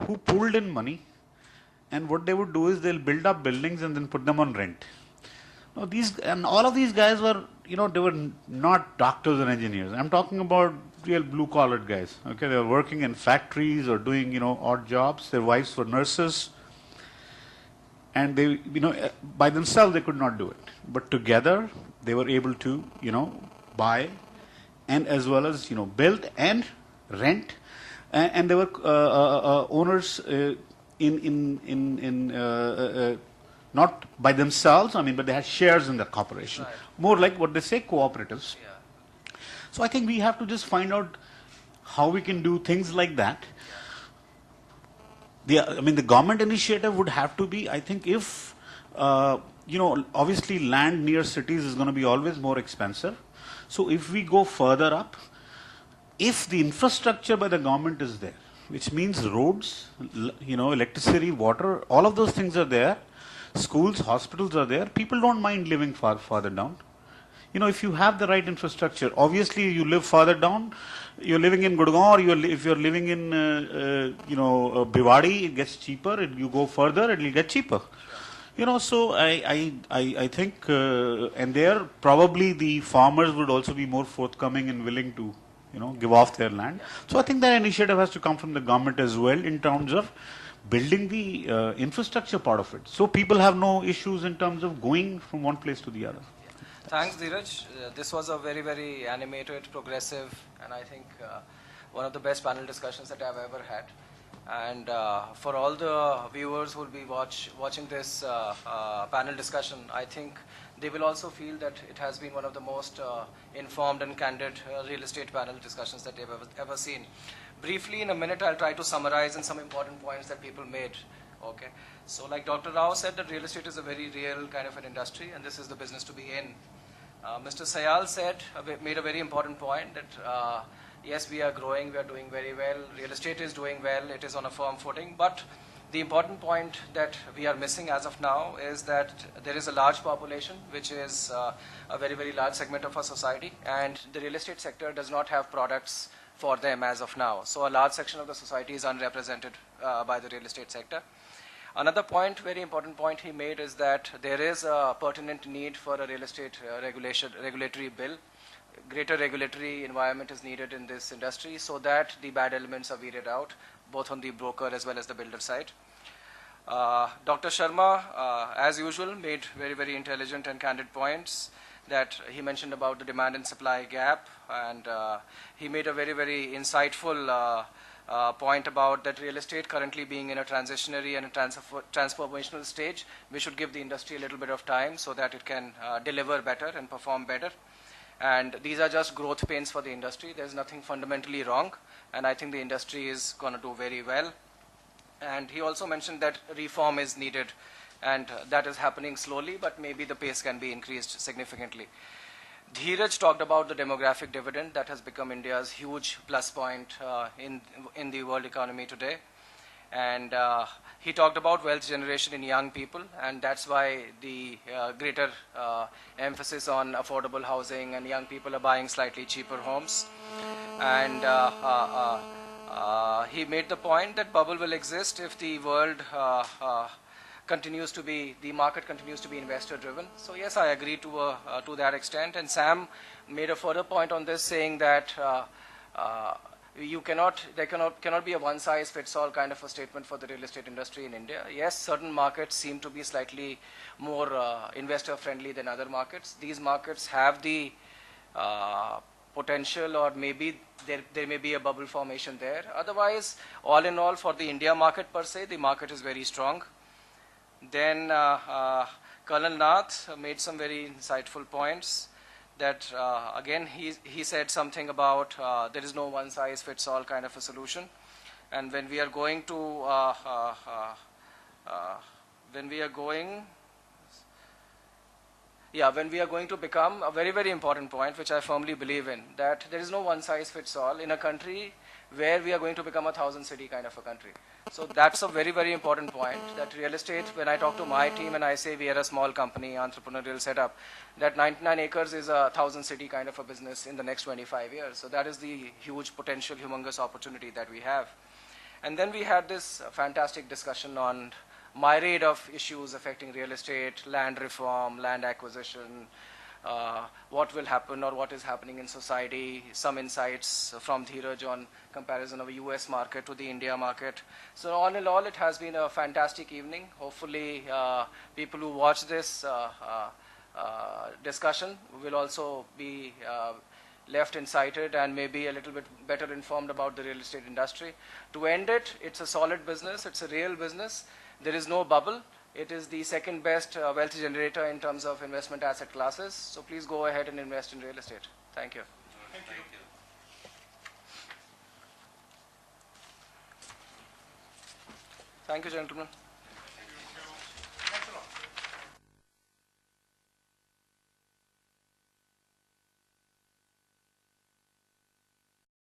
who pooled in money, and what they would do is they'll build up buildings and then put them on rent. Now these and all of these guys were, they were not doctors and engineers. I'm talking about real blue-collared guys. Okay, they were working in factories or doing, odd jobs. Their wives were nurses, and they, by themselves they could not do it. But together they were able to, buy, and as well as, build and rent, and they were owners not by themselves, but they had shares in the corporation. Right. More like what they say, cooperatives. Yeah. So I think we have to just find out how we can do things like that. The government initiative would have to be, I think, if, obviously land near cities is going to be always more expensive. So if we go further up, if the infrastructure by the government is there, which means roads, electricity, water, all of those things are there, schools, hospitals are there, people don't mind living farther down. If you have the right infrastructure, obviously you live farther down, you're living in Gurgaon, or if you're living in, Bhiwadi, it gets cheaper, you go further, it will get cheaper. So I think, and there probably the farmers would also be more forthcoming and willing to, give off their land. So I think that initiative has to come from the government as well in terms of building the infrastructure part of it. So people have no issues in terms of going from one place to the other. Thanks, Dheeraj. This was a very, very animated, progressive, and I think one of the best panel discussions that I've ever had. And for all the viewers who will be watching this panel discussion, I think they will also feel that it has been one of the most informed and candid real estate panel discussions that they've ever seen. Briefly, in a minute, I'll try to summarize in some important points that people made. Okay. So like Dr. Rao said, that real estate is a very real kind of an industry, and this is the business to be in. Mr. Sayal made a very important point that yes, we are growing, we are doing very well, real estate is doing well, it is on a firm footing, but the important point that we are missing as of now is that there is a large population, which is a very, very large segment of our society, and the real estate sector does not have products for them as of now. So a large section of the society is unrepresented by the real estate sector. Another point, very important point he made, is that there is a pertinent need for a real estate regulatory bill. Greater regulatory environment is needed in this industry so that the bad elements are weeded out, both on the broker as well as the builder side. Dr. Sharma, as usual, made very, very intelligent and candid points that he mentioned about the demand and supply gap, and he made a very, very insightful point about that real estate currently being in a transitionary and a transformational stage. We should give the industry a little bit of time so that it can deliver better and perform better. And these are just growth pains for the industry. There's nothing fundamentally wrong, and I think the industry is going to do very well. And he also mentioned that reform is needed, and that is happening slowly, but maybe the pace can be increased significantly. Dheeraj talked about the demographic dividend that has become India's huge plus point in the world economy today. And he talked about wealth generation in young people, and that's why the greater emphasis on affordable housing, and young people are buying slightly cheaper homes. And he made the point that bubble will exist if the world the market continues to be investor driven. So yes, I agree to that extent. And Sam made a further point on this, saying that there cannot be a one size fits all kind of a statement for the real estate industry in India. Yes, certain markets seem to be slightly more investor friendly than other markets. These markets have the potential, or maybe there may be a bubble formation there. Otherwise, all in all, for the India market per se, the market is very strong. Then Colonel Nath made some very insightful points that again he said something about there is no one size fits all kind of a solution, and when we are going to become a very, very important point, which I firmly believe in, that there is no one size fits all in a country where we are going to become a 1,000-city kind of a country. So that's a very, very important point, that real estate, when I talk to my team and I say we are a small company, entrepreneurial setup, that 99 acres is a 1,000-city kind of a business in the next 25 years. So that is the huge potential, humongous opportunity that we have. And then we had this fantastic discussion on myriad of issues affecting real estate, land reform, land acquisition, what will happen or what is happening in society, some insights from Dheeraj on comparison of the US market to the India market. So all in all, it has been a fantastic evening. Hopefully, people who watch this discussion will also be left incited and maybe a little bit better informed about the real estate industry. To end it, it's a solid business. It's a real business. There is no bubble. It is the second best wealth generator in terms of investment asset classes. So please go ahead and invest in real estate. Thank you. Thank you. Thank you, gentlemen.